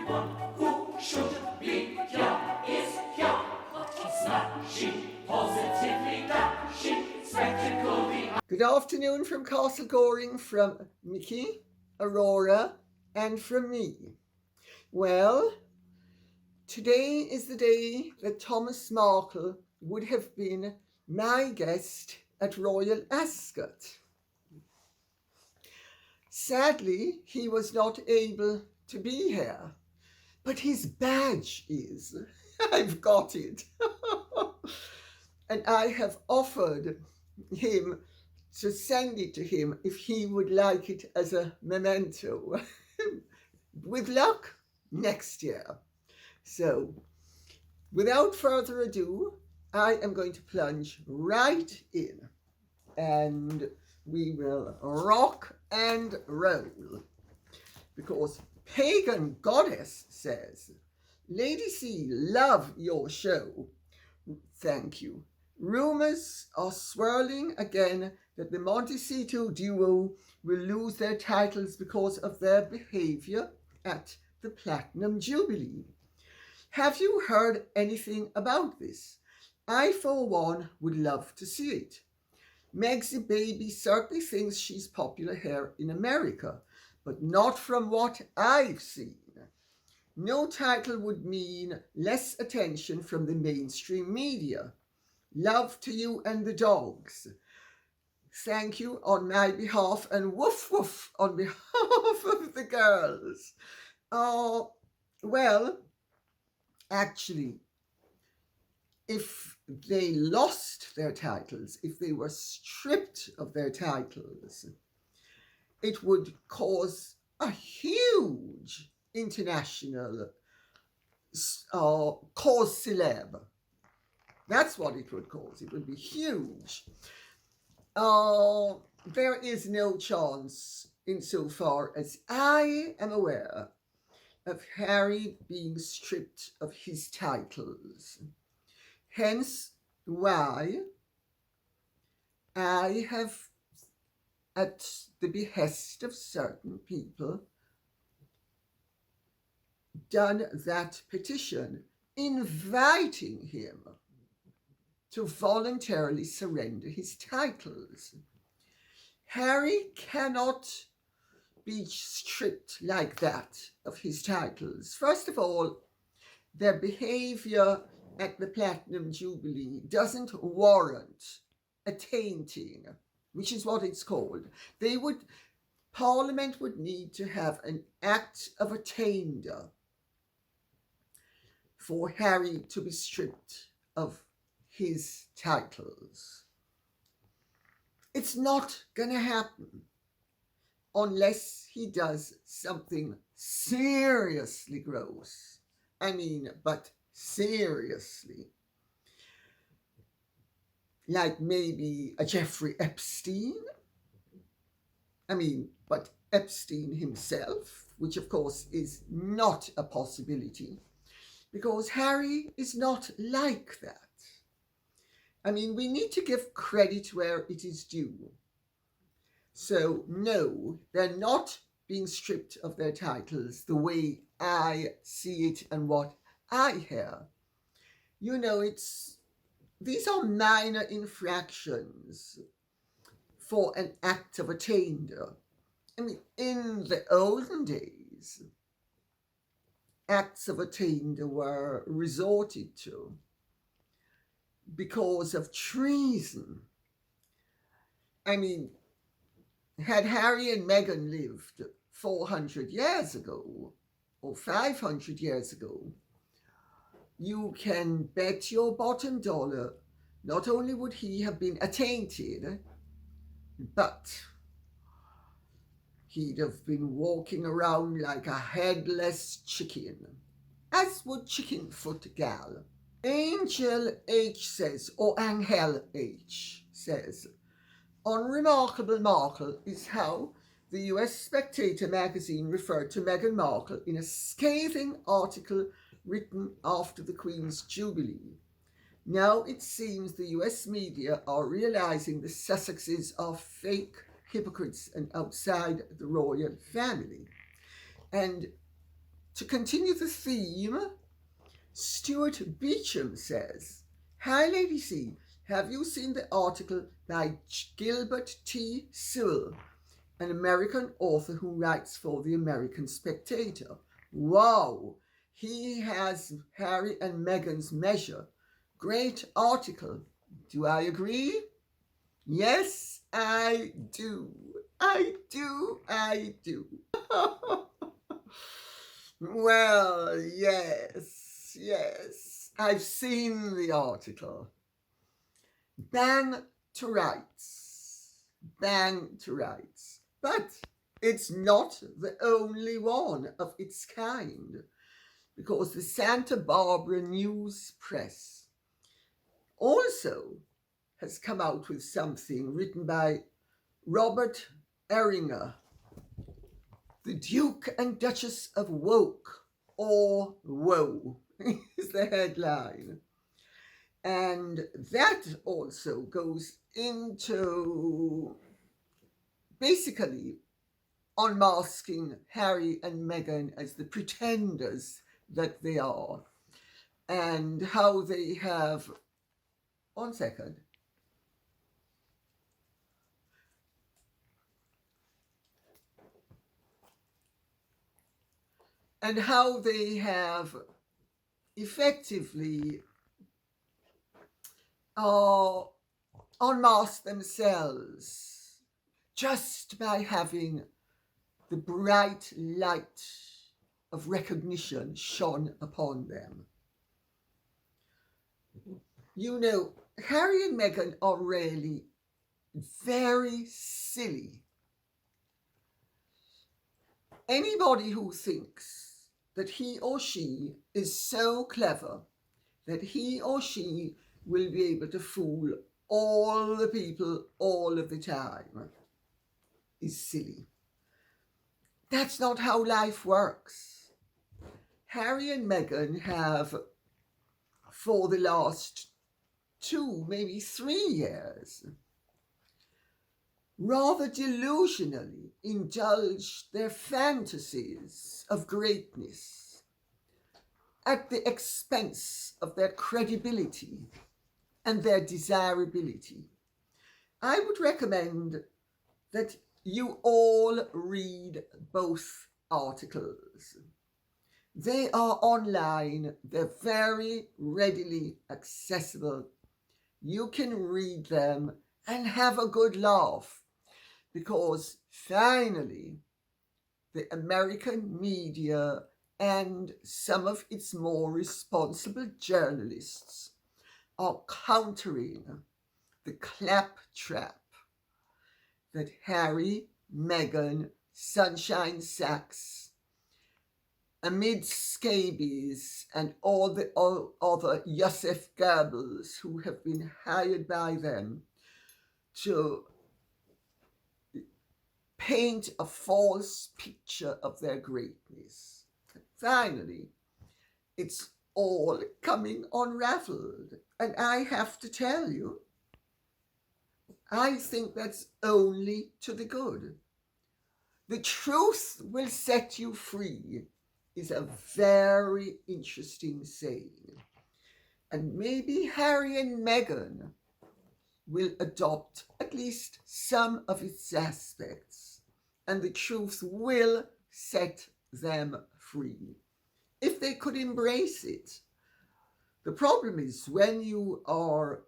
Everyone who should be here is here. But he's smashing, positively dashing, spectacly. Good afternoon from Castle Goring, from Mickey, Aurora, and from me. Well, today is the day that Thomas Markle would have been my guest at Royal Ascot. Sadly, he was not able to be here, but his badge is. I've got it. And I have offered him to send it to him if he would like it as a memento. With luck, next year. So, without further ado, I am going to plunge right in, and we will rock and roll. Because Pagan Goddess says, Lady C, love your show. Thank you. Rumours are swirling again that the Montecito duo will lose their titles because of their behaviour at the Platinum Jubilee. Have you heard anything about this? I, for one, would love to see it. Meg's baby certainly thinks she's popular here in America, but not from what I've seen. No title would mean less attention from the mainstream media. Love to you and the dogs. Thank you on my behalf, and woof woof on behalf of the girls. Well, actually, if they lost their titles, if they were stripped of their titles, it would cause a huge international cause célèbre. That's what it would cause. It would be huge. There is no chance, insofar as I am aware, of Harry being stripped of his titles. Hence why I have, at the behest of certain people, done that petition inviting him to voluntarily surrender his titles. Harry cannot be stripped like that of his titles. First of all, their behaviour at the Platinum Jubilee doesn't warrant attainting, which is what it's called. Parliament would need to have an act of attainder for Harry to be stripped of his titles. It's not going to happen unless he does something seriously gross. But seriously. Like maybe a Jeffrey Epstein. But Epstein himself, which of course is not a possibility, because Harry is not like that. We need to give credit where it is due. So, no, they're not being stripped of their titles the way I see it and what I hear. These are minor infractions for an act of attainder. In the olden days, acts of attainder were resorted to because of treason. Had Harry and Meghan lived 400 years ago or 500 years ago, you can bet your bottom dollar not only would he have been attainted, but he'd have been walking around like a headless chicken, as would Chickenfoot Gal. Angel H says, or Angel H says, unremarkable Markle is how the US Spectator magazine referred to Meghan Markle in a scathing article written after the Queen's Jubilee. Now it seems the US media are realizing the Sussexes are fake hypocrites and outside the royal family. And To continue the theme, Stuart Beecham says, "Hi Lady C, have you seen the article by Gilbert T. Sewell, an American author who writes for the American Spectator? Wow, he has Harry and Meghan's measure. Great article. Do I agree?" Yes, I do. I do. Well, yes. I've seen the article. Bang to rights. But it's not the only one of its kind, because the Santa Barbara News Press also has come out with something written by Robert Eringer, The Duke and Duchess of Woke, or Woe, is the headline. And that also goes into basically unmasking Harry and Meghan as the pretenders that they are, and how they have, one second, and how they have effectively unmasked themselves just by having the bright light of recognition shone upon them. You know, Harry and Meghan are really very silly. Anybody who thinks that he or she is so clever that he or she will be able to fool all the people all of the time is silly. That's not how life works. Harry and Meghan have, for the last 2, maybe 3 years, rather delusionally indulged their fantasies of greatness at the expense of their credibility and their desirability. I would recommend that you all read both articles. They are online, they're very readily accessible. You can read them and have a good laugh, because finally the American media and some of its more responsible journalists are countering the claptrap that Harry, Meghan, Sunshine Sachs, amid scabies, and all the other Joseph Goebbels who have been hired by them to paint a false picture of their greatness. Finally, it's all coming unraveled. And I have to tell you, I think that's only to the good. The truth will set you free is a very interesting saying. And maybe Harry and Meghan will adopt at least some of its aspects, and the truth will set them free, if they could embrace it. The problem is when you are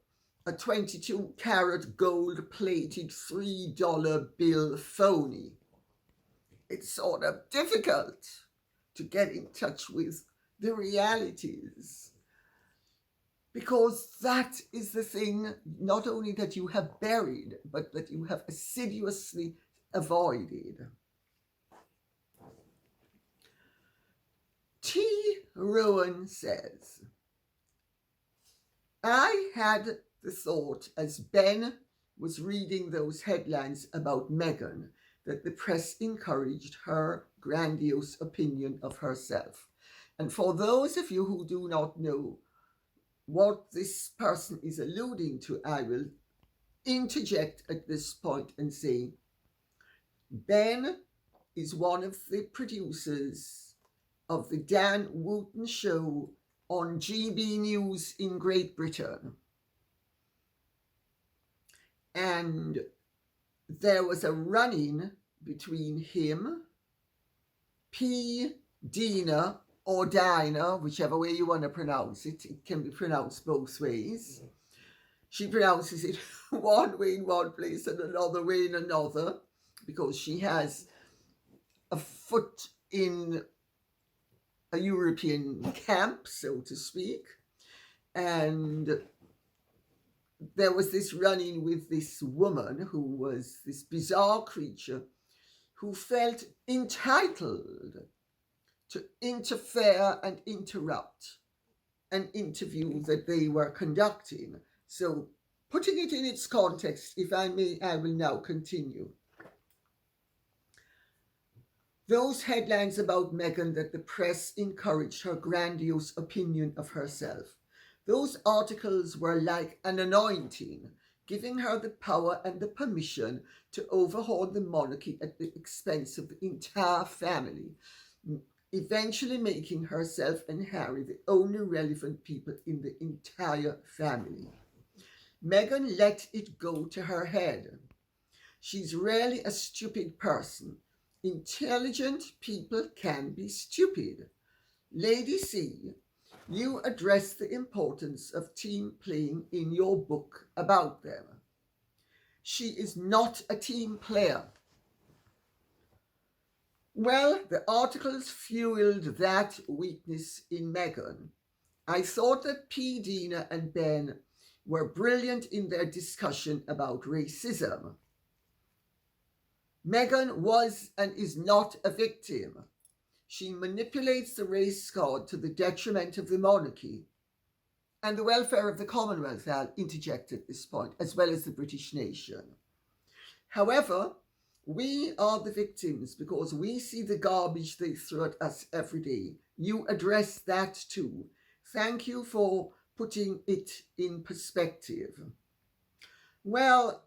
a 22-carat gold-plated $3 bill phony, it's sort of difficult to get in touch with the realities, because that is the thing not only that you have buried, but that you have assiduously avoided. T. Rowan says, I had the thought as Ben was reading those headlines about Meghan that the press encouraged her grandiose opinion of herself. And for those of you who do not know what this person is alluding to, I will interject at this point and say, Ben is one of the producers of the Dan Wootton show on GB News in Great Britain. And there was a run-in between him, P. Dina, or Dinah, whichever way you want to pronounce it. It can be pronounced both ways. She pronounces it one way in one place and another way in another, because she has a foot in a European camp, so to speak. And there was this run-in with this woman who was this bizarre creature who felt entitled to interfere and interrupt an interview that they were conducting. So, putting it in its context, if I may, I will now continue. Those headlines about Meghan that the press encouraged her grandiose opinion of herself, those articles were like an anointing, giving her the power and the permission to overhaul the monarchy at the expense of the entire family, eventually making herself and Harry the only relevant people in the entire family. Meghan let it go to her head. She's really a stupid person. Intelligent people can be stupid. Lady C, you address the importance of team playing in your book about them. She is not a team player. Well, the articles fueled that weakness in Meghan. I thought that P. Dina and Ben were brilliant in their discussion about racism. Meghan was and is not a victim. She manipulates the race card to the detriment of the monarchy and the welfare of the Commonwealth, I'll interject at this point, as well as the British nation. However, we are the victims because we see the garbage they throw at us every day. You address that too. Thank you for putting it in perspective. Well,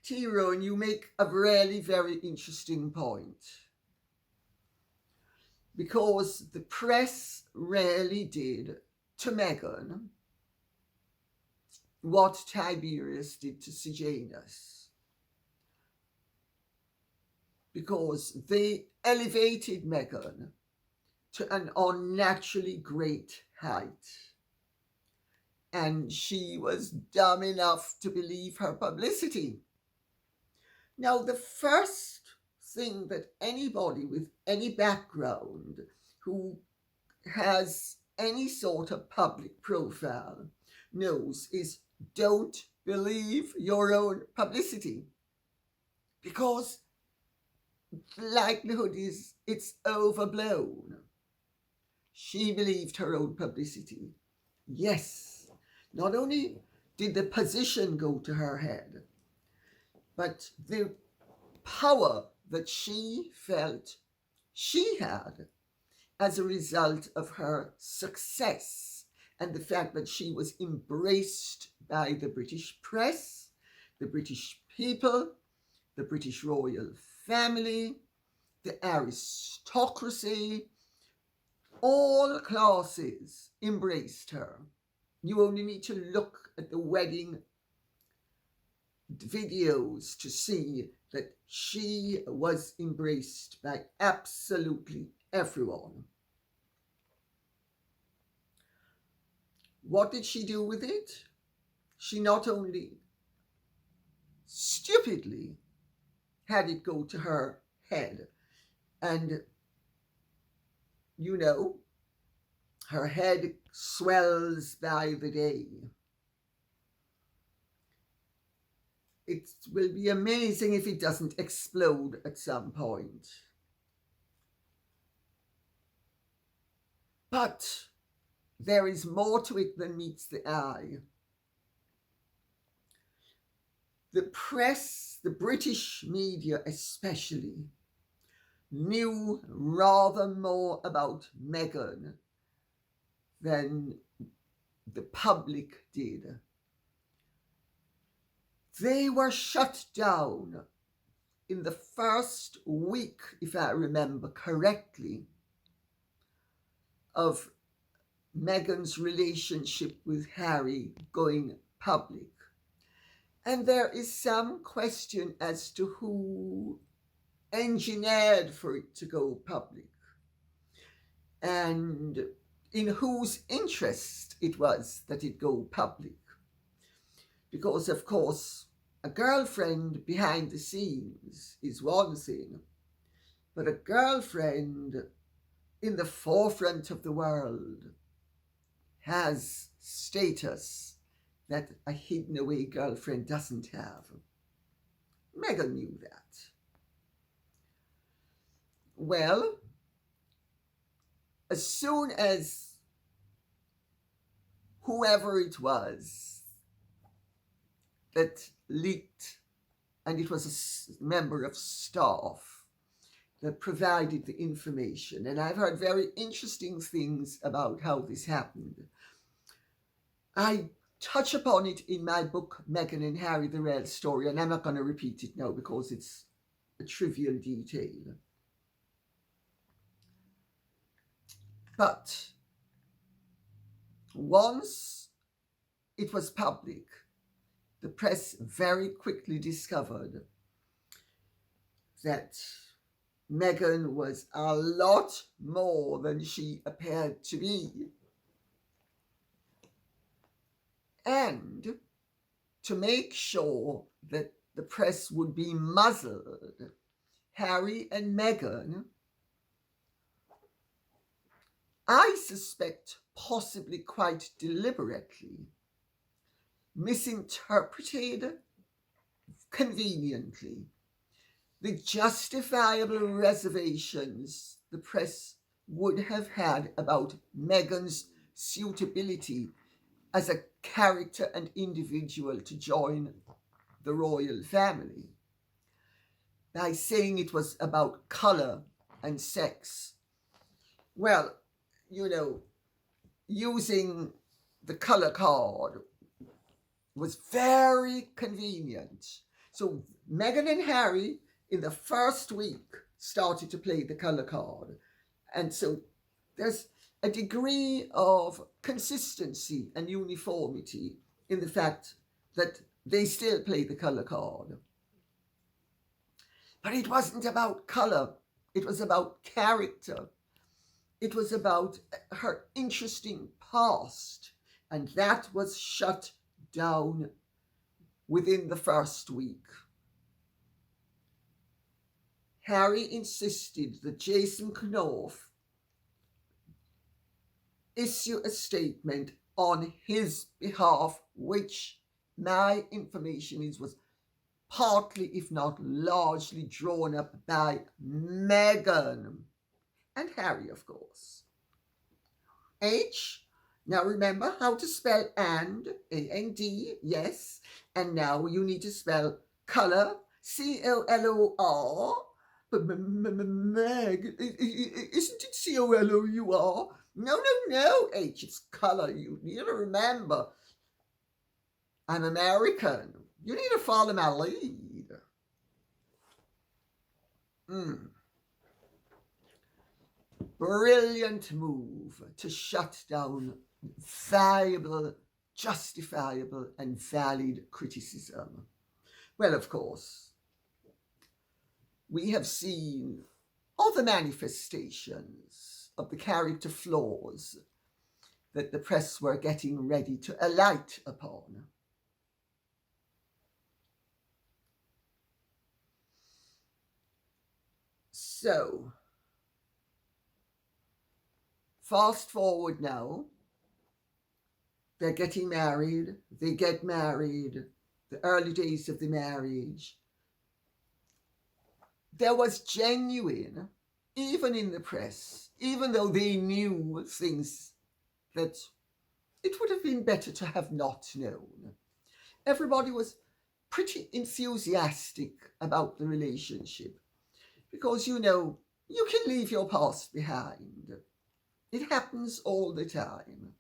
Tyrone, you make a really very interesting point, because the press really did to Meghan what Tiberius did to Sejanus, because they elevated Meghan to an unnaturally great height. And she was dumb enough to believe her publicity. Now, the first thing that anybody with any background who has any sort of public profile knows is don't believe your own publicity, because the likelihood is it's overblown. She believed her own publicity. Yes, not only did the position go to her head, but the power that she felt she had as a result of her success and the fact that she was embraced by the British press, the British people, the British royal family, the aristocracy, all classes embraced her. You only need to look at the wedding videos to see that she was embraced by absolutely everyone. What did she do with it? She not only stupidly had it go to her head, and you know, her head swells by the day. It will be amazing if it doesn't explode at some point. But there is more to it than meets the eye. The press, the British media especially, knew rather more about Meghan than the public did. They were shut down in the first week, if I remember correctly, of Meghan's relationship with Harry going public. And there is some question as to who engineered for it to go public and in whose interest it was that it go public. Because, of course, a girlfriend behind the scenes is one thing, but a girlfriend in the forefront of the world has status that a hidden away girlfriend doesn't have. Meghan knew that. Well, as soon as whoever it was that leaked, and it was a member of staff that provided the information, and I've heard very interesting things about how this happened. I touch upon it in my book, Meghan and Harry, the Real Story, and I'm not going to repeat it now because it's a trivial detail. But once it was public, the press very quickly discovered that Meghan was a lot more than she appeared to be. And to make sure that the press would be muzzled, Harry and Meghan, I suspect possibly quite deliberately, misinterpreted conveniently the justifiable reservations the press would have had about Meghan's suitability as a character and individual to join the royal family by saying it was about colour and sex. Well, you know, using the colour card was very convenient. So Meghan and Harry in the first week started to play the colour card. And so there's a degree of consistency and uniformity in the fact that they still play the colour card. But it wasn't about colour. It was about character. It was about her interesting past. And that was shut down within the first week. Harry insisted that Jason Knopf issue a statement on his behalf, which my information is was partly, if not largely, drawn up by Meghan and Harry, of course. H, now remember how to spell and, A-N-D, yes, and now you need to spell colour, C-O-L-O-R, but Meg, isn't it C-O-L-O-U-R? No, H, it's colour. You need to remember, I'm American. You need to follow my lead. Brilliant move to shut down viable, justifiable, and valid criticism. Well, of course, we have seen other manifestations of the character flaws that the press were getting ready to alight upon. So, fast forward now, they're getting married, they get married, the early days of the marriage. There was genuine, even in the press, even though they knew things that it would have been better to have not known. Everybody was pretty enthusiastic about the relationship because, you know, you can leave your past behind. It happens all the time.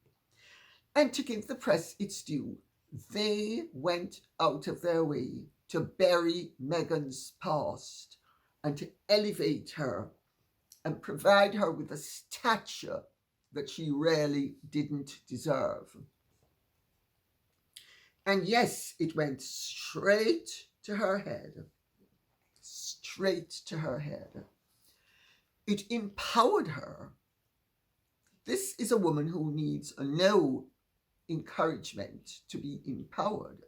And to give the press its due, they went out of their way to bury Meghan's past and to elevate her and provide her with the stature that she really didn't deserve. And yes, it went straight to her head. Straight to her head. It empowered her. This is a woman who needs no encouragement to be empowered,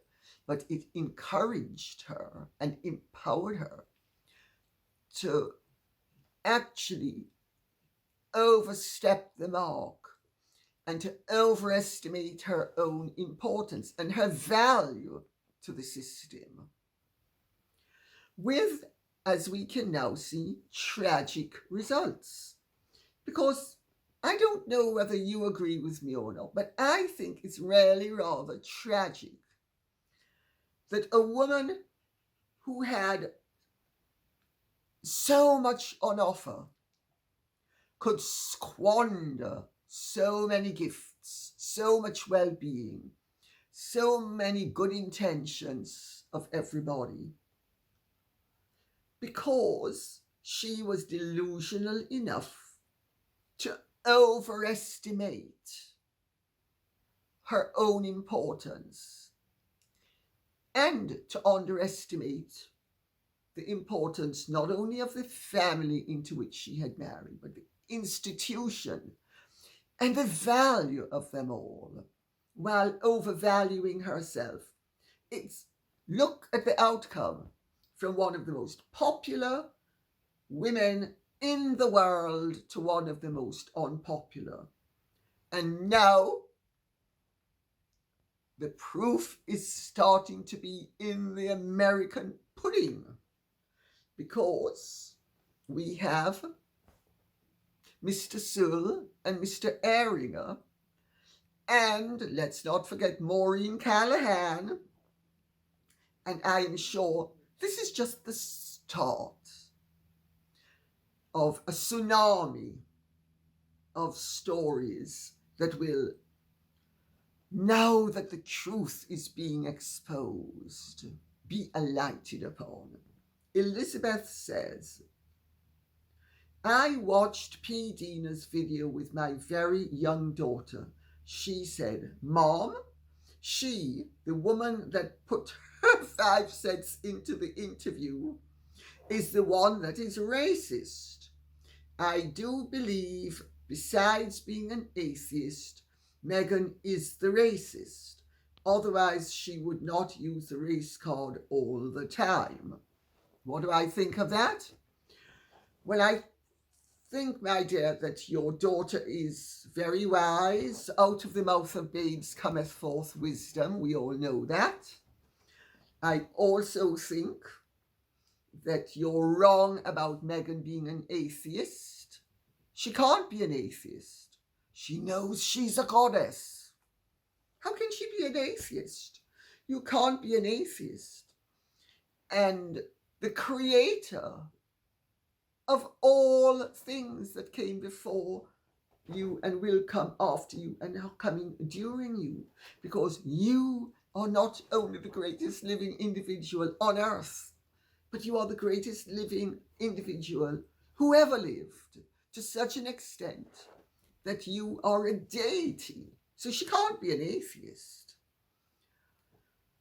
but it encouraged her and empowered her to actually overstep the mark and to overestimate her own importance and her value to the system. With, as we can now see, tragic results. Because I don't know whether you agree with me or not, but I think it's really rather tragic that a woman who had so much on offer could squander so many gifts, so much well-being, so many good intentions of everybody, because she was delusional enough to overestimate her own importance and to underestimate the importance not only of the family into which she had married, but the institution and the value of them all, while overvaluing herself. Look at the outcome from one of the most popular women in the world to one of the most unpopular. And now the proof is starting to be in the American pudding, because we have Mr. Sewell and Mr. Eringer, and let's not forget Maureen Callahan, and I am sure this is just the start of a tsunami of stories that will, now that the truth is being exposed, be alighted upon. Elizabeth says, I watched P. Dina's video with my very young daughter. She said, Mom, she, the woman that put her 5 cents into the interview, is the one that is racist. I do believe, besides being an atheist, Meghan is the racist. Otherwise, she would not use the race card all the time. What do I think of that? Well, I think, my dear, that your daughter is very wise. Out of the mouth of babes cometh forth wisdom. We all know that. I also think that you're wrong about Meghan being an atheist. She can't be an atheist. She knows she's a goddess. How can she be an atheist? You can't be an atheist. And the creator of all things that came before you and will come after you and are coming during you, because you are not only the greatest living individual on earth, but you are the greatest living individual who ever lived, to such an extent that you are a deity. So she can't be an atheist.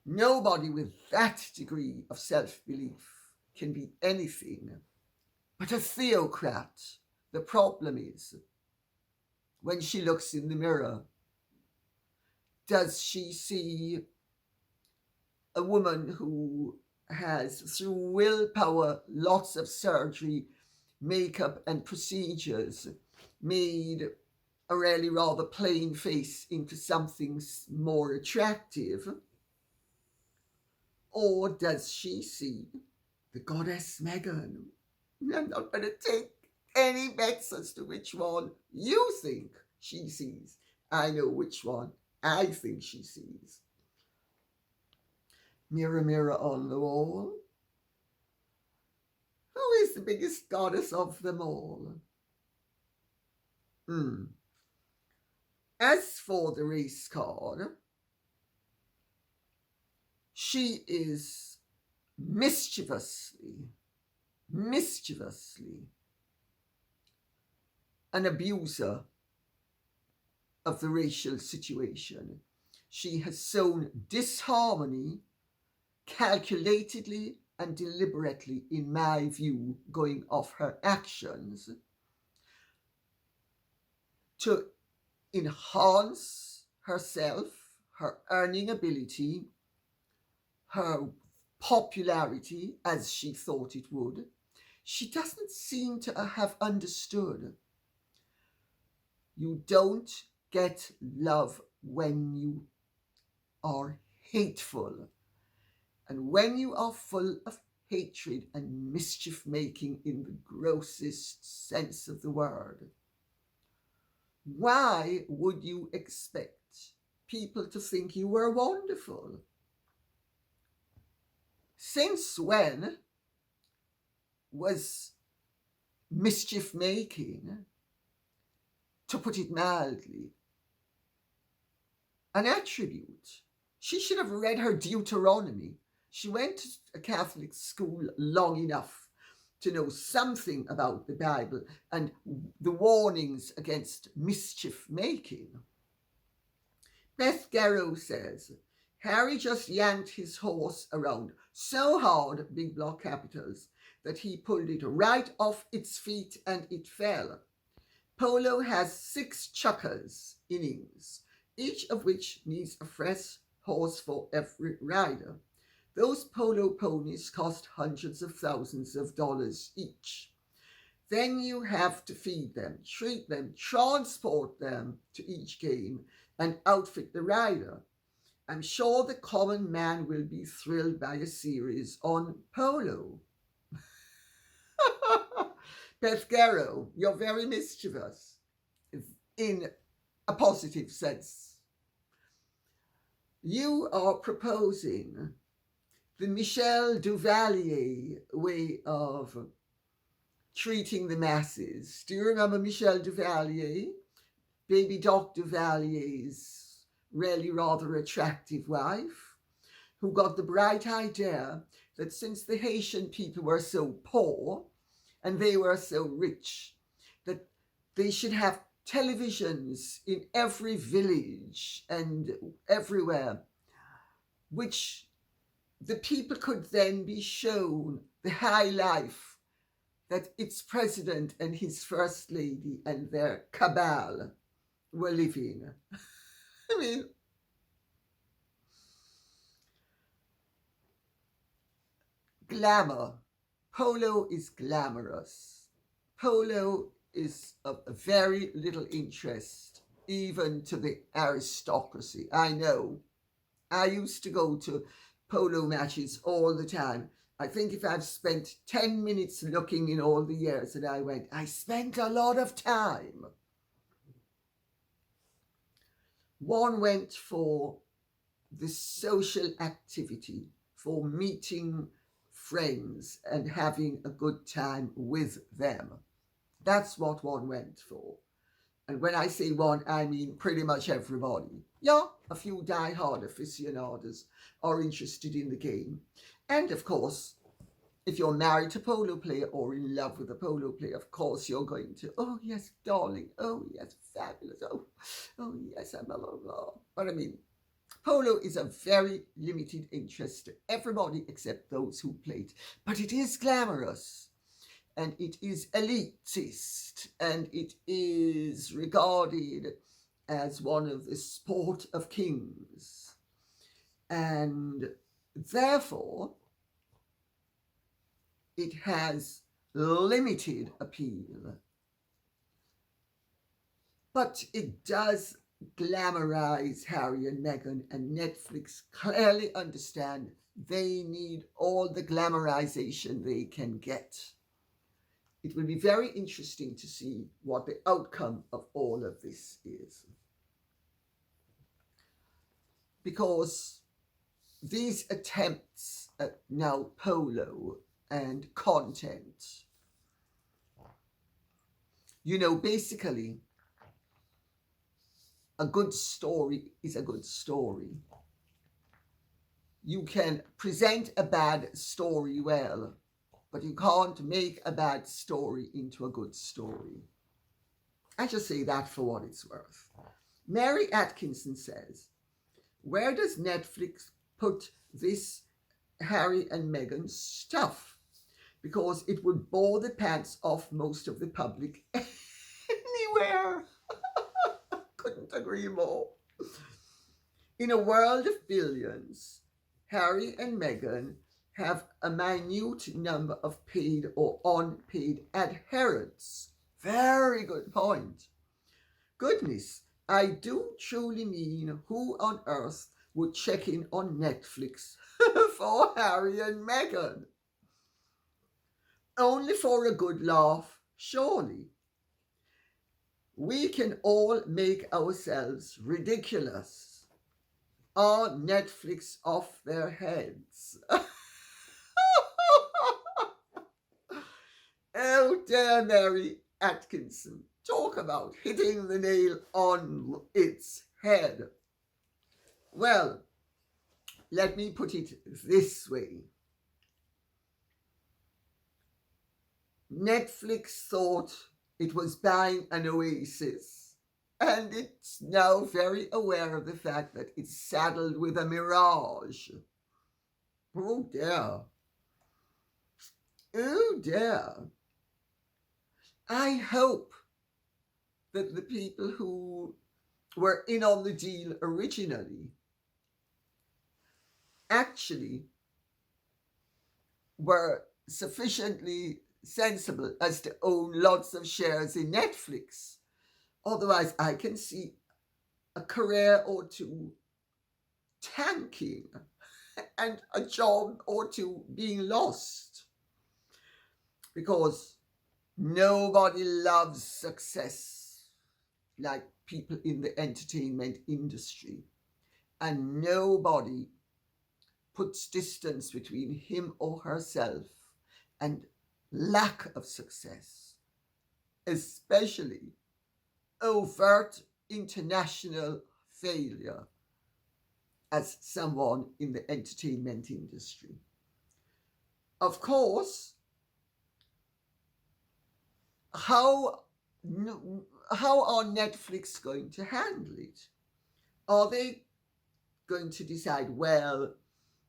Nobody with that degree of self-belief can be anything but a theocrat. The problem is, when she looks in the mirror, does she see a woman who has, through willpower, lots of surgery, makeup and procedures, made a really rather plain face into something more attractive? Or does she see the goddess Meghan? I'm not going to take any bets as to which one you think she sees. I know which one I think she sees. Mirror, mirror on the wall, who is the biggest goddess of them all? As for the race card, she is mischievously an abuser of the racial situation. She has sown disharmony calculatedly and deliberately, in my view, going off her actions, to enhance herself, her earning ability, her popularity, as she thought it would. She doesn't seem to have understood. You don't get love when you are hateful. And when you are full of hatred and mischief making in the grossest sense of the word, why would you expect people to think you were wonderful? Since when was mischief making, to put it mildly, an attribute? She should have read her Deuteronomy. She went to a Catholic school long enough to know something about the Bible and the warnings against mischief making. Beth Garrow says, Harry just yanked his horse around so hard, big block capitals, that he pulled it right off its feet and it fell. Polo has 6 chukkers innings, each of which needs a fresh horse for every rider. Those polo ponies cost hundreds of thousands of dollars each. Then you have to feed them, treat them, transport them to each game, and outfit the rider. I'm sure the common man will be thrilled by a series on polo. Beth Garrow, you're very mischievous in a positive sense. You are proposing the Michel Duvalier way of treating the masses. Do you remember Michel Duvalier? Baby Doc Duvalier's really rather attractive wife, who got the bright idea that since the Haitian people were so poor and they were so rich, that they should have televisions in every village and everywhere, which the people could then be shown the high life that its president and his first lady and their cabal were living. I mean, glamour. Polo is glamorous. Polo is of very little interest, even to the aristocracy. I know. I used to go to polo matches all the time. I think if I've spent 10 minutes looking in all the years that I went, I spent a lot of time. One went for the social activity, for meeting friends and having a good time with them. That's what one went for. And when I say one, I mean pretty much everybody. Yeah, a few die-hard aficionados are interested in the game. And of course, if you're married to a polo player or in love with a polo player, of course you're going to, oh yes, darling, oh yes, fabulous, oh yes, blah, blah, blah. But I mean, polo is a very limited interest to everybody except those who play it. But it is glamorous, and it is elitist, and it is regarded as one of the sport of kings. And therefore, it has limited appeal. But it does glamorize Harry and Meghan, and Netflix clearly understand they need all the glamorization they can get. It will be very interesting to see what the outcome of all of this is. Because these attempts at now polo and content, basically, a good story is a good story. You can present a bad story well, but you can't make a bad story into a good story. I just say that for what it's worth. Mary Atkinson says, where does Netflix put this Harry and Meghan stuff? Because it would bore the pants off most of the public anywhere. Couldn't agree more. In a world of billions, Harry and Meghan have a minute number of paid or unpaid adherents. Very good point. Goodness, I do truly mean, who on earth would check in on Netflix for Harry and Meghan? Only for a good laugh, surely. We can all make ourselves ridiculous. Are Netflix off their heads? Oh dear Mary Atkinson. Talk about hitting the nail on its head. Well, let me put it this way. Netflix thought it was buying an oasis, and it's now very aware of the fact that it's saddled with a mirage. Oh dear. Oh dear. I hope that the people who were in on the deal originally actually were sufficiently sensible as to own lots of shares in Netflix. Otherwise, I can see a career or two tanking and a job or two being lost. Because nobody loves success like people in the entertainment industry. And nobody puts distance between him or herself and lack of success, especially overt international failure, as someone in the entertainment industry. Of course, how are Netflix going to handle it? Are they going to decide, well,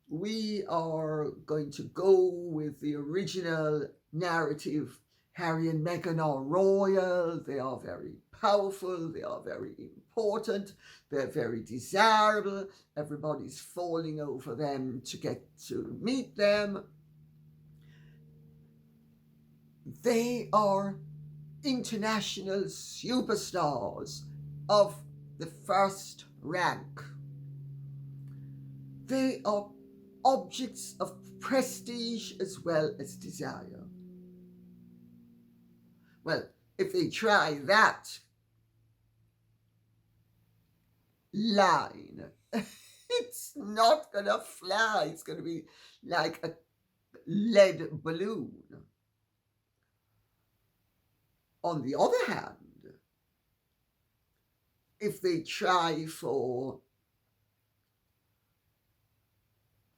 we are going to go with the original narrative, Harry and Meghan are royal, they are very powerful, they are very important, they're very desirable, everybody's falling over them to get to meet them. They are international superstars of the first rank. They are objects of prestige as well as desire. Well, if they try that line, it's not gonna fly. It's gonna be like a lead balloon. On the other hand, if they try for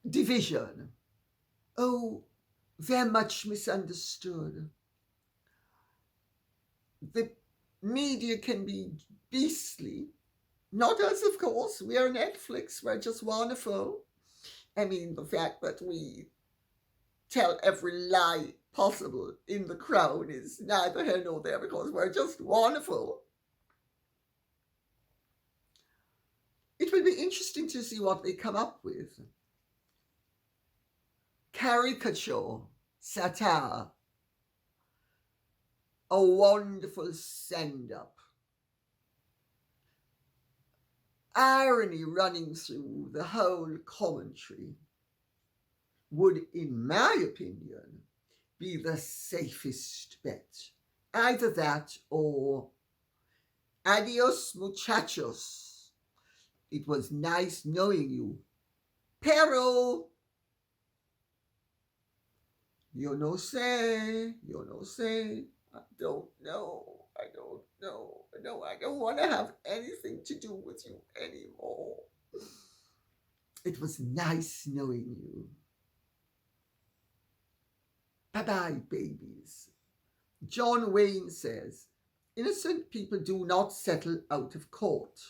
division, oh, they're much misunderstood. The media can be beastly. Not us, of course. We are Netflix. We're just wonderful. I mean, the fact that we tell every lie possible in The Crown is neither here nor there, because we're just wonderful. It will be interesting to see what they come up with. Caricature, satire, a wonderful send-up, irony running through the whole commentary would, in my opinion, be the safest bet. Either that or adios muchachos. It was nice knowing you. Pero yo no sé. I don't know. No, I don't want to have anything to do with you anymore. It was nice knowing you. Bye-bye, babies. John Wayne says, innocent people do not settle out of court.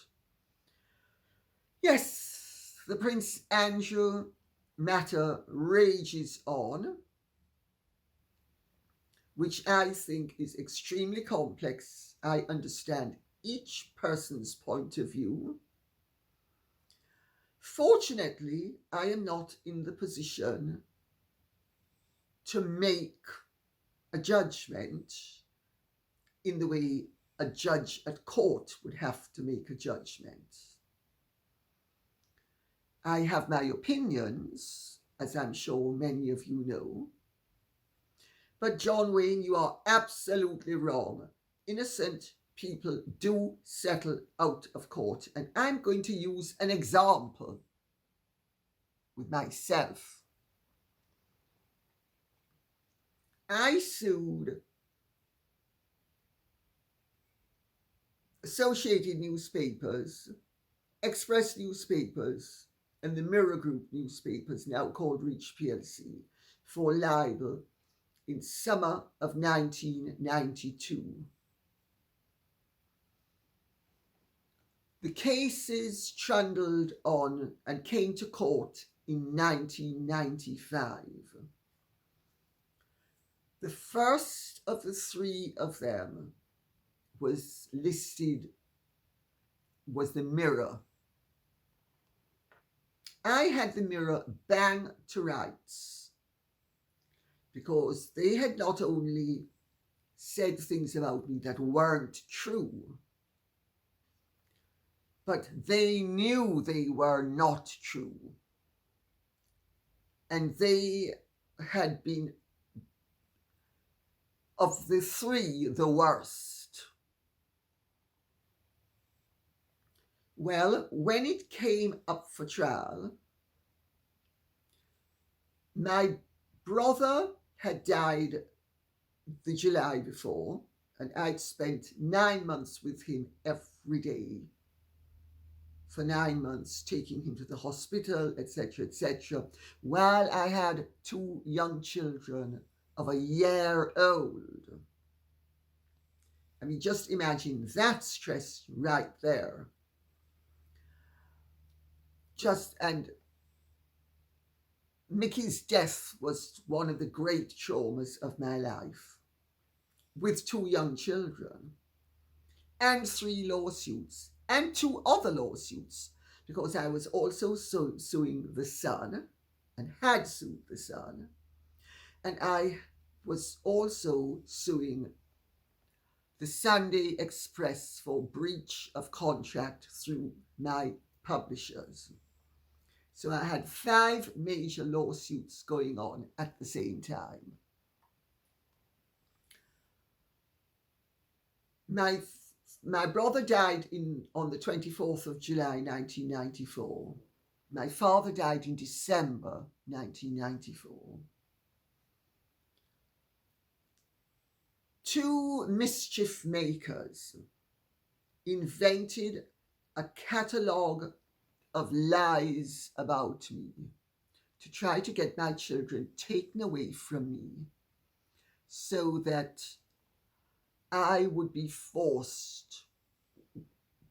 Yes, the Prince Andrew matter rages on, which I think is extremely complex. I understand each person's point of view. Fortunately, I am not in the position to make a judgment in the way a judge at court would have to make a judgment. I have my opinions, as I'm sure many of you know. But John Wayne, you are absolutely wrong. Innocent people do settle out of court. And I'm going to use an example with myself. I sued Associated Newspapers, Express Newspapers, and the Mirror Group newspapers, now called Reach PLC, for libel in summer of 1992. The cases trundled on and came to court in 1995. The first of the three of them was listed, was the Mirror. I had the Mirror bang to rights because they had not only said things about me that weren't true, but they knew they were not true. And they had been, of the three, the worst. Well, when it came up for trial, my brother had died the July before, and I'd spent 9 months with him every day for 9 months, taking him to the hospital, etc., while I had 2 young children of a year old. I mean, just imagine that stress right there. And Mickey's death was one of the great traumas of my life, with 2 young children, and 3 lawsuits, and 2 other lawsuits, because I was also suing the Sun, and had sued the Sun, and I was also suing the Sunday Express for breach of contract through my publishers. So I had 5 major lawsuits going on at the same time. My brother died on the 24th of July 1994. My father died in December 1994. 2 mischief makers invented a catalogue of lies about me to try to get my children taken away from me so that I would be forced.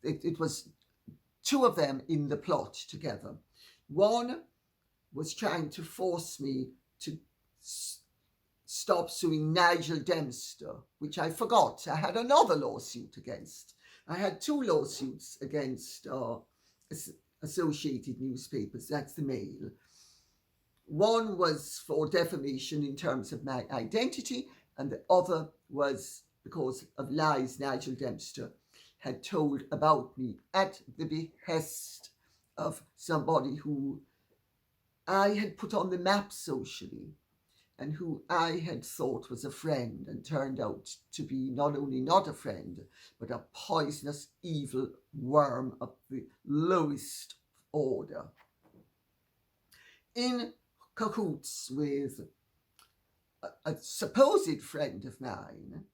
It was 2 of them in the plot together. One was trying to force me to stop suing Nigel Dempster, which I forgot. I had another lawsuit against. I had 2 lawsuits against Associated Newspapers, that's the Mail. One was for defamation in terms of my identity, and the other was because of lies Nigel Dempster had told about me at the behest of somebody who I had put on the map socially, and who I had thought was a friend, and turned out to be not only not a friend, but a poisonous, evil worm of the lowest order. In cahoots with a supposed friend of mine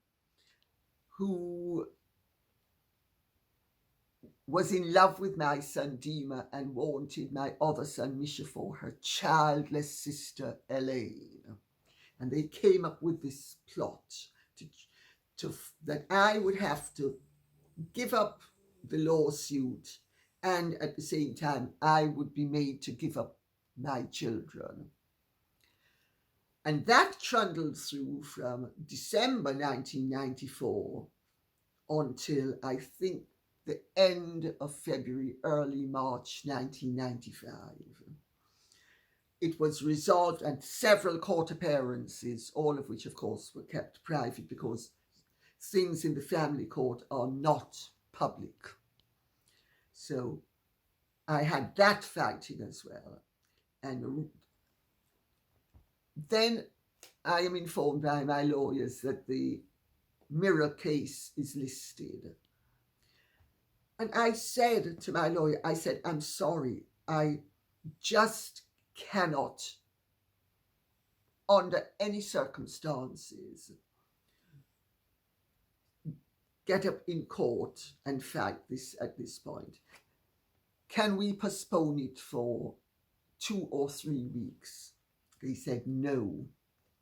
who was in love with my son Dima and wanted my other son Misha for her childless sister Elaine. And they came up with this plot that I would have to give up the lawsuit and at the same time I would be made to give up my children. And that trundled through from December 1994 until I think the end of February, early March 1995. It was resolved, and several court appearances, all of which of course were kept private because things in the family court are not public. So I had that fighting as well. And then I am informed by my lawyers that the Mirror case is listed. And I said to my lawyer, I said, I'm sorry, I just cannot, under any circumstances, get up in court and fight this at this point. Can we postpone it for 2 or 3 weeks? They said, no,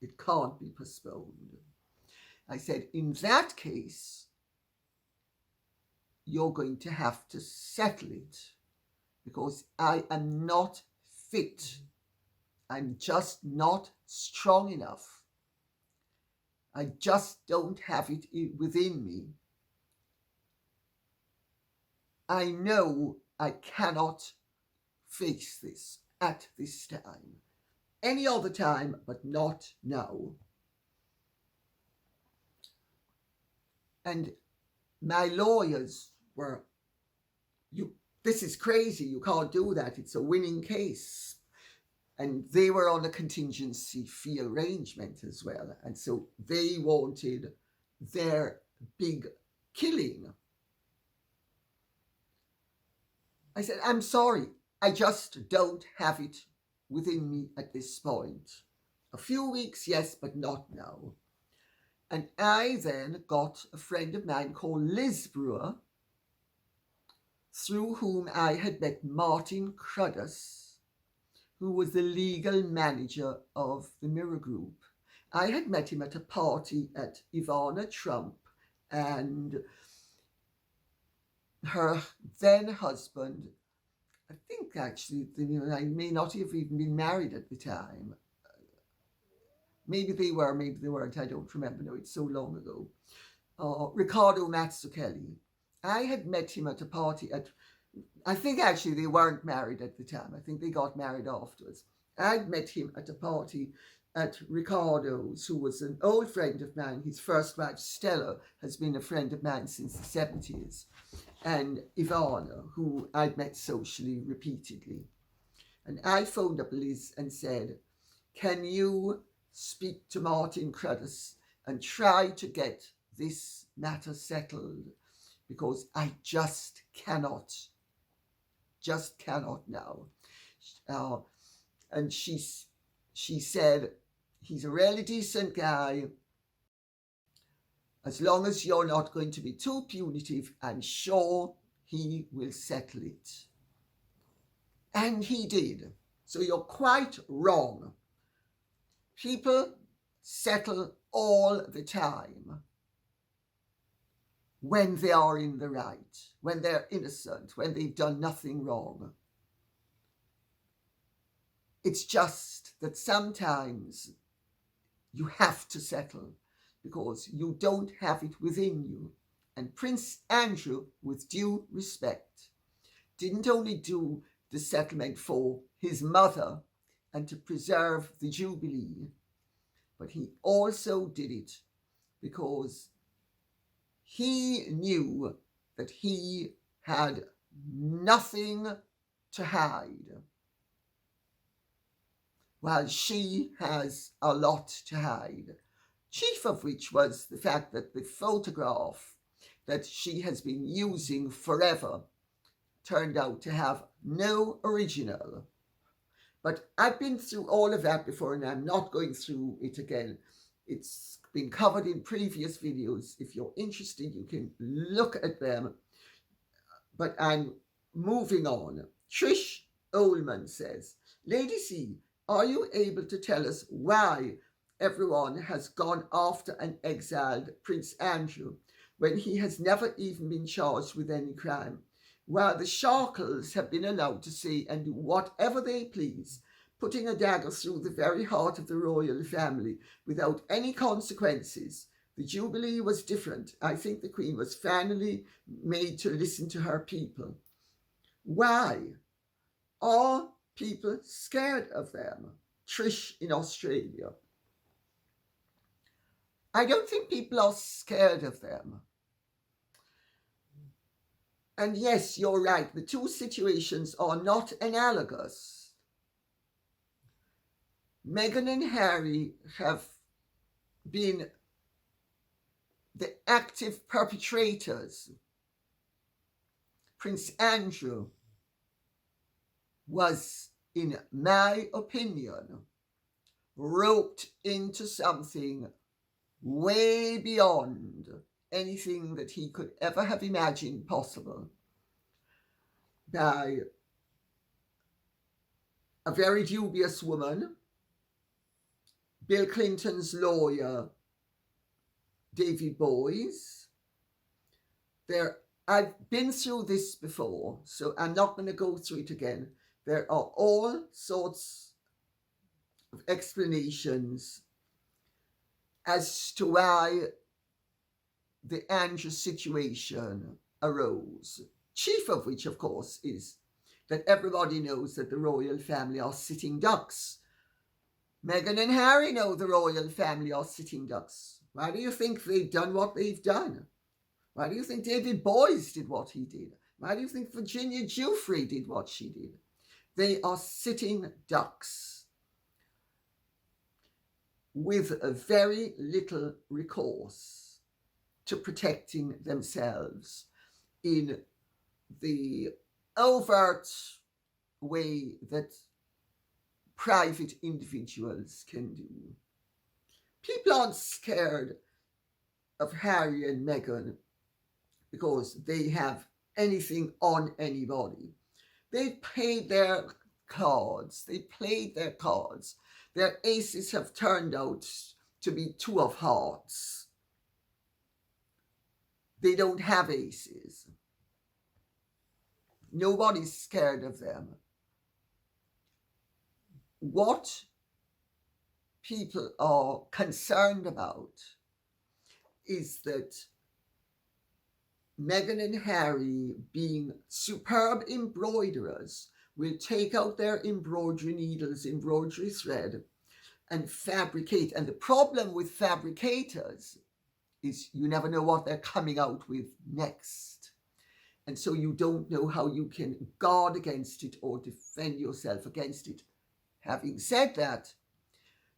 it can't be postponed. I said, in that case, you're going to have to settle it because I am not fit. I'm just not strong enough. I just don't have it within me. I know I cannot face this at this time. Any other time, but not now. And my lawyers were, this is crazy, you can't do that, it's a winning case. And they were on a contingency fee arrangement as well. And so they wanted their big killing. I said, I'm sorry, I just don't have it within me at this point. A few weeks, yes, but not now. And I then got a friend of mine called Liz Brewer, through whom I had met Martin Cruddas, who was the legal manager of the Mirror Group. I had met him at a party at Ivana Trump and her then husband. I think actually, I may not have even been married at the time. Maybe they were, maybe they weren't, I don't remember, no, it's so long ago. Riccardo Mazzucchelli. I had met him at a party at, I think actually they weren't married at the time, I think they got married afterwards. I'd met him at a party at Riccardo's, who was an old friend of mine. His first wife, Stella, has been a friend of mine since the 70s. And Ivana, who I'd met socially repeatedly. And I phoned up Liz and said, can you speak to Martin Cruddas and try to get this matter settled? Because I just cannot now. And she said, he's a really decent guy. As long as you're not going to be too punitive, I'm sure he will settle it. And he did. So you're quite wrong. People settle all the time when they are in the right, when they're innocent, when they've done nothing wrong. It's just that sometimes you have to settle because you don't have it within you. And Prince Andrew, with due respect, didn't only do the settlement for his mother and to preserve the Jubilee, but he also did it because he knew that he had nothing to hide, while she has a lot to hide, chief of which was the fact that the photograph that she has been using forever turned out to have no original. But I've been through all of that before and I'm not going through it again. It's been covered in previous videos. If you're interested, you can look at them. But I'm moving on. Trish Ullman says, Lady C, are you able to tell us why everyone has gone after and exiled Prince Andrew when he has never even been charged with any crime? while the Sharkles have been allowed to say and do whatever they please, putting a dagger through the very heart of the royal family without any consequences. The Jubilee was different. I think the Queen was finally made to listen to her people. Why are people scared of them? Trish in Australia. I don't think people are scared of them. And yes, you're right, the two situations are not analogous. Meghan and Harry have been the active perpetrators. Prince Andrew was, in my opinion, roped into something way beyond anything that he could ever have imagined possible by a very dubious woman, Bill Clinton's lawyer, David Boys. I've been through this before, so I'm not going to go through it again. There are all sorts of explanations as to why the Andrew situation arose. Chief of which, of course, is that everybody knows that the royal family are sitting ducks. Meghan and Harry know the royal family are sitting ducks. Why do you think they've done what they've done? Why do you think David Boys did what he did? Why do you think Virginia Giuffre did what she did? They are sitting ducks with a very little recourse to protecting themselves in the overt way that private individuals can do. People aren't scared of Harry and Meghan because they have anything on anybody. They've played their cards. They played their cards. Their aces have turned out to be two of hearts. They don't have aces. Nobody's scared of them. What people are concerned about is that Meghan and Harry, being superb embroiderers, will take out their embroidery needles, embroidery thread, and fabricate. And the problem with fabricators is you never know what they're coming out with next. And so you don't know how you can guard against it or defend yourself against it. Having said that,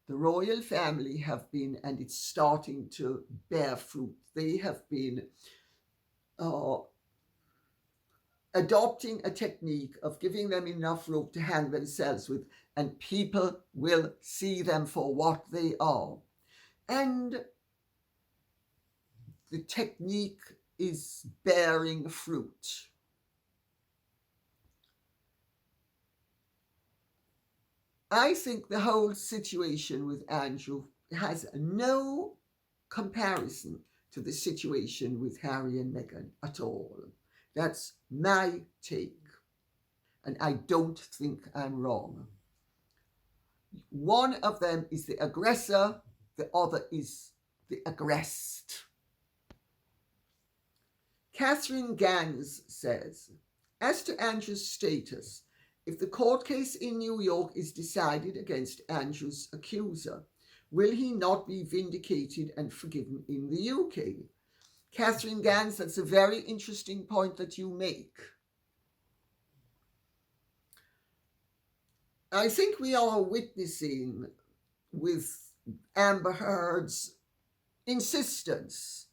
the royal family have been, and it's starting to bear fruit, they have been adopting a technique of giving them enough rope to hang themselves with, and people will see them for what they are. And the technique is bearing fruit. I think the whole situation with Andrew has no comparison to the situation with Harry and Meghan at all. That's my take. And I don't think I'm wrong. One of them is the aggressor, the other is the aggressed. Catherine Gans says, as to Andrew's status, if the court case in New York is decided against Andrew's accuser, will he not be vindicated and forgiven in the UK? Catherine Gans, that's a very interesting point that you make. I think we are witnessing with Amber Heard's insistence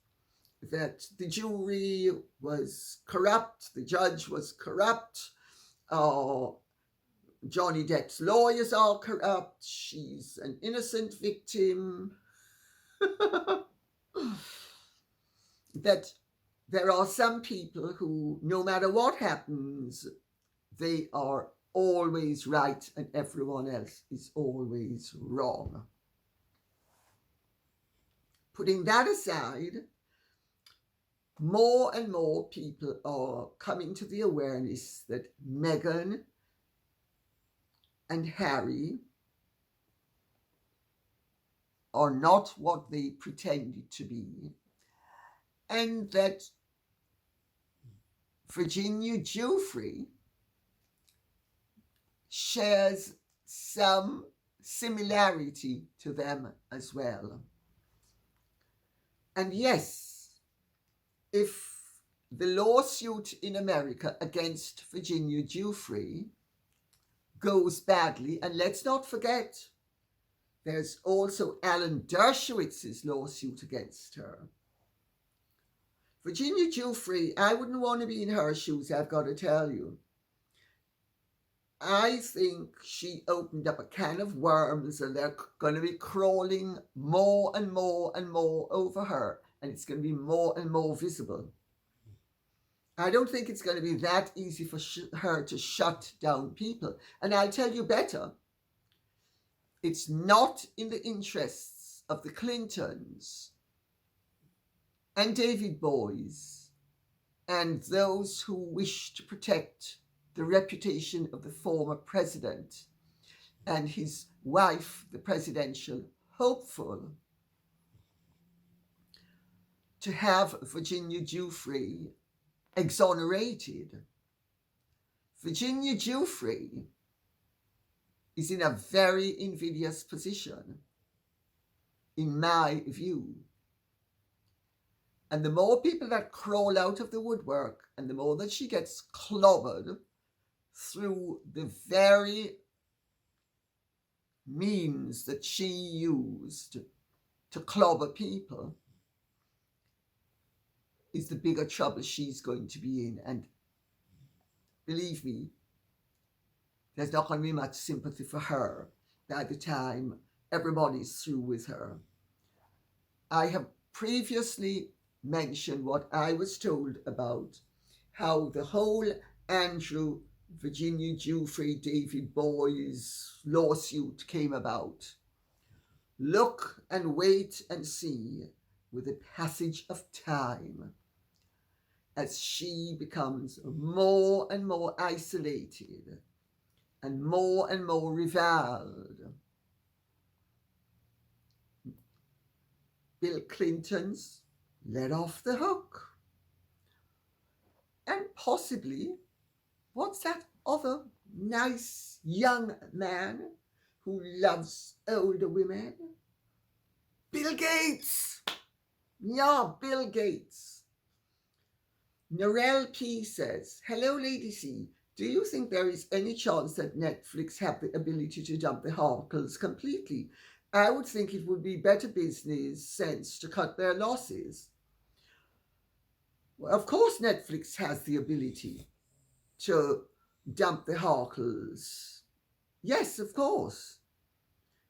that the jury was corrupt, the judge was corrupt, Johnny Depp's lawyers are corrupt, she's an innocent victim, that there are some people who, no matter what happens, they are always right and everyone else is always wrong. Putting that aside, more and more people are coming to the awareness that Meghan and Harry are not what they pretended to be, and that Virginia Giuffre shares some similarity to them as well. And yes, if the lawsuit in America against Virginia Giuffre goes badly, and let's not forget, there's also Alan Dershowitz's lawsuit against her. Virginia Giuffre, I wouldn't want to be in her shoes, I've got to tell you. I think she opened up a can of worms, and they're going to be crawling more and more and more over her, and it's going to be more and more visible. I don't think it's going to be that easy for her to shut down people. And I'll tell you better, it's not in the interests of the Clintons and David Boys and those who wish to protect the reputation of the former president and his wife, the presidential hopeful, to have Virginia Giuffre exonerated. Virginia Giuffre is in a very invidious position, in my view. And the more people that crawl out of the woodwork, and the more that she gets clobbered through the very means that she used to clobber people, is the bigger trouble she's going to be in. And believe me, there's not going to be much sympathy for her by the time everybody's through with her. I have previously mentioned what I was told about how the whole Andrew, Virginia Giuffre, David Boys lawsuit came about. Look and wait and see with the passage of time as she becomes more and more isolated and more reviled. Bill Clinton's let off the hook. And possibly, what's that other nice young man who loves older women? Bill Gates. Yeah, Bill Gates. Narelle P says, hello, Lady C. Do you think there is any chance that Netflix have the ability to dump the Harkles completely? I would think it would be better business sense to cut their losses. Well, of course Netflix has the ability to dump the Harkles. Yes, of course.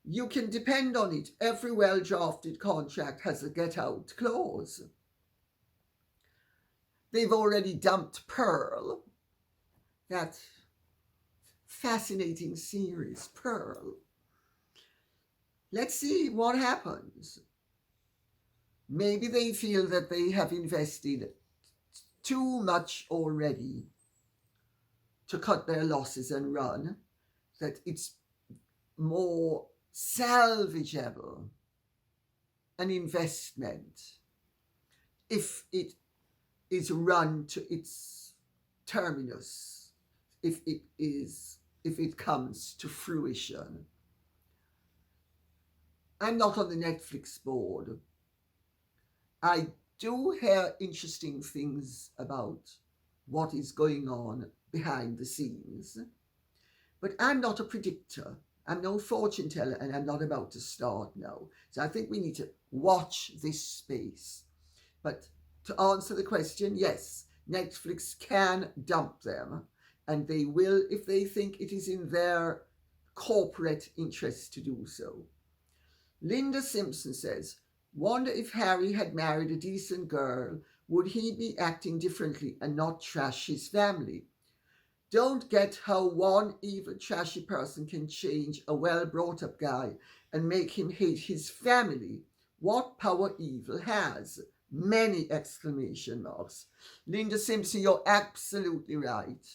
You can depend on it. Every well-drafted contract has a get-out clause. They've already dumped Pearl, that fascinating series, Pearl. Let's see what happens. Maybe they feel that they have invested too much already to cut their losses and run, that it's more salvageable an investment if it is run to its terminus, if it comes to fruition. I'm not on the Netflix board. I do hear interesting things about what is going on behind the scenes, but I'm not a predictor. I'm no fortune teller, and I'm not about to start now. So I think we need to watch this space. But to answer the question, yes, Netflix can dump them, and they will if they think it is in their corporate interest to do so. Linda Simpson says, wonder if Harry had married a decent girl, would he be acting differently and not trash his family? Don't get how one evil, trashy person can change a well-brought-up guy and make him hate his family. What power evil has. Many exclamation marks. Linda Simpson, you're absolutely right.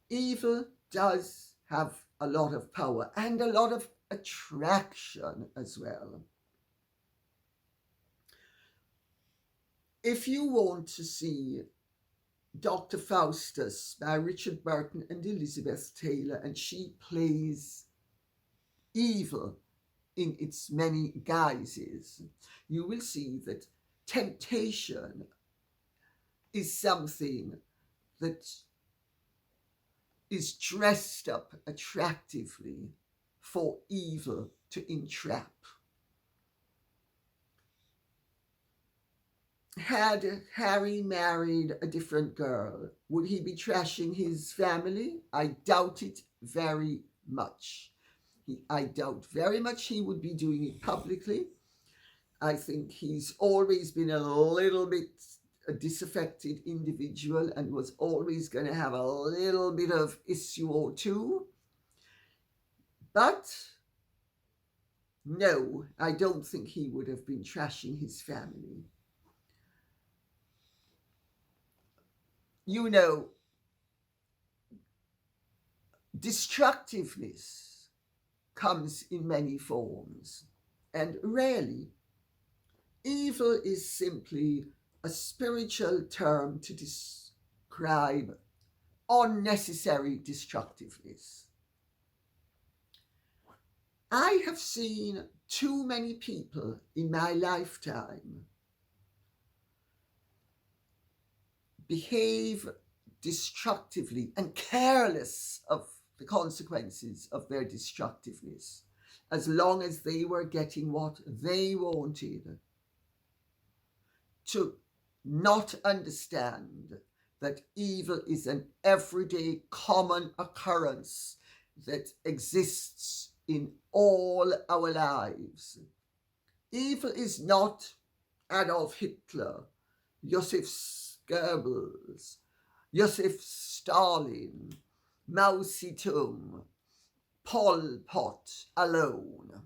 Evil does have a lot of power and a lot of attraction as well. If you want to see Dr. Faustus by Richard Burton and Elizabeth Taylor, and she plays evil in its many guises, you will see that temptation is something that is dressed up attractively for evil to entrap. Had Harry married a different girl, would he be trashing his family? I doubt it very much. I doubt very much he would be doing it publicly. I think he's always been a little bit a disaffected individual and was always going to have a little bit of issue or two. But no, I don't think he would have been trashing his family. You know, destructiveness comes in many forms, and rarely evil is simply a spiritual term to describe unnecessary destructiveness. I have seen too many people in my lifetime behave destructively and careless of the consequences of their destructiveness, as long as they were getting what they wanted, to not understand that evil is an everyday common occurrence that exists in all our lives. Evil is not Adolf Hitler, Joseph Goebbels, Joseph Stalin, Mao Zedong, Pol Pot alone.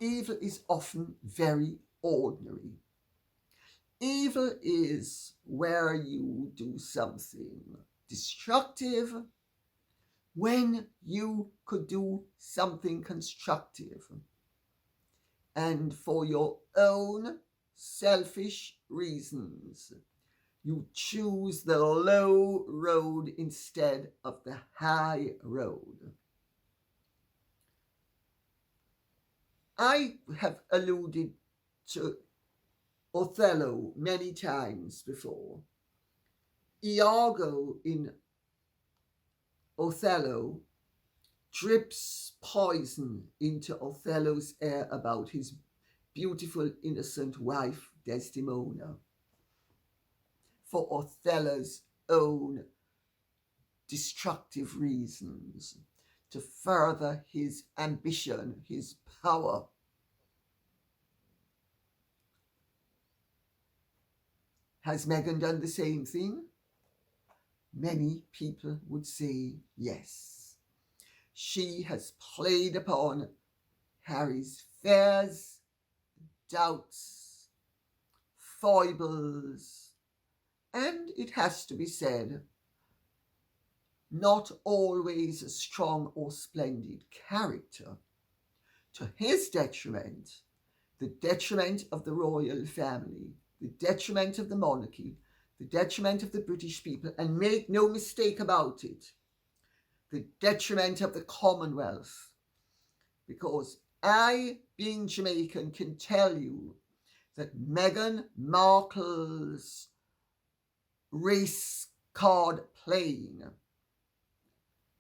Evil is often very ordinary. Evil is where you do something destructive when you could do something constructive, and for your own selfish reasons, you choose the low road instead of the high road. I have alluded to Othello many times before. Iago in Othello drips poison into Othello's air about his beautiful innocent wife Desdemona for Othello's own destructive reasons, to further his ambition, his power. Has Meghan done the same thing? Many people would say yes. She has played upon Harry's fears, doubts, foibles, and it has to be said, not always a strong or splendid character, to his detriment, the detriment of the royal family, the detriment of the monarchy, the detriment of the British people, and make no mistake about it, the detriment of the Commonwealth. Because I, being Jamaican, can tell you that Meghan Markle's race card playing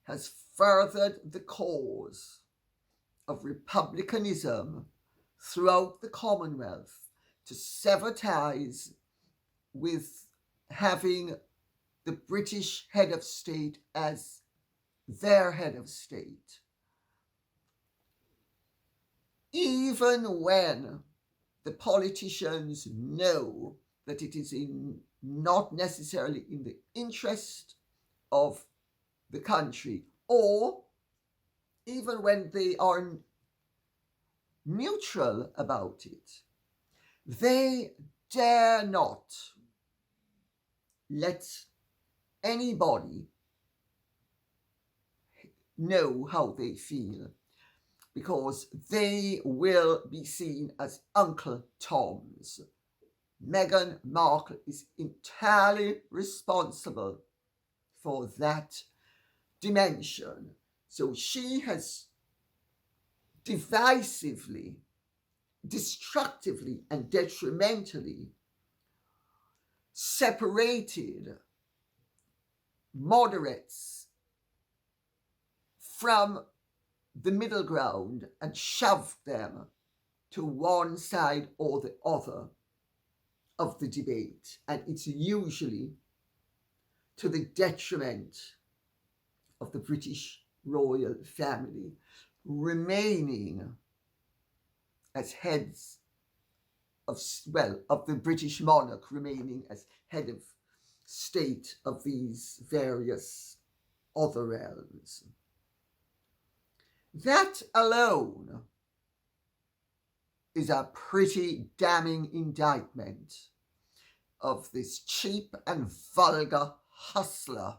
has furthered the cause of republicanism throughout the Commonwealth, to sever ties with having the British head of state as their head of state. Even when the politicians know that it is not necessarily in the interest of the country, or even when they are neutral about it, they dare not let anybody know how they feel, because they will be seen as Uncle Toms. Meghan Markle is entirely responsible for that dimension. So she has divisively, destructively, and detrimentally separated moderates from the middle ground and shoved them to one side or the other of the debate. And it's usually to the detriment of the British royal family remaining as heads of the British monarch remaining as head of state of these various other realms. That alone is a pretty damning indictment of this cheap and vulgar hustler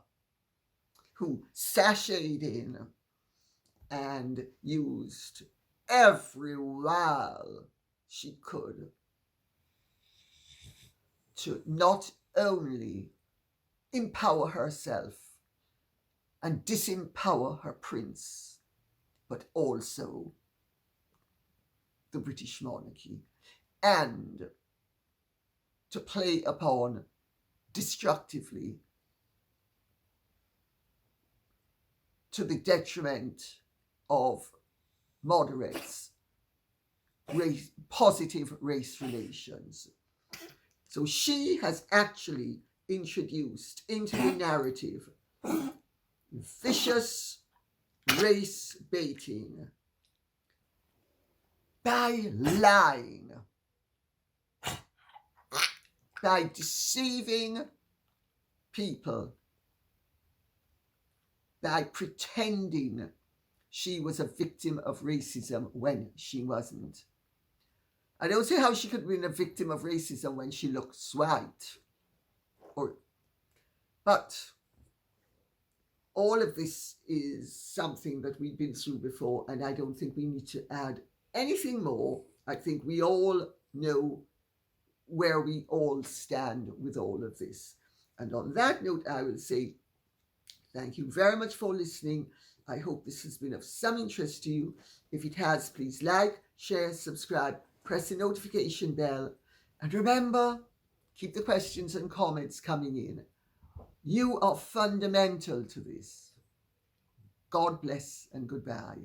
who sashayed in and used every wile she could to not only empower herself and disempower her prince, but also the British monarchy, and to play upon destructively to the detriment of moderates positive race relations. So she has actually introduced into the narrative vicious race baiting by lying, by deceiving people, by pretending she was a victim of racism when she wasn't. I don't see how she could have been a victim of racism when she looks white. But all of this is something that we've been through before, and I don't think we need to add anything more. I think we all know where we all stand with all of this. And on that note, I will say thank you very much for listening. I hope this has been of some interest to you. If it has, please like, share, subscribe, press the notification bell, and remember, keep the questions and comments coming in. You are fundamental to this. God bless and goodbye.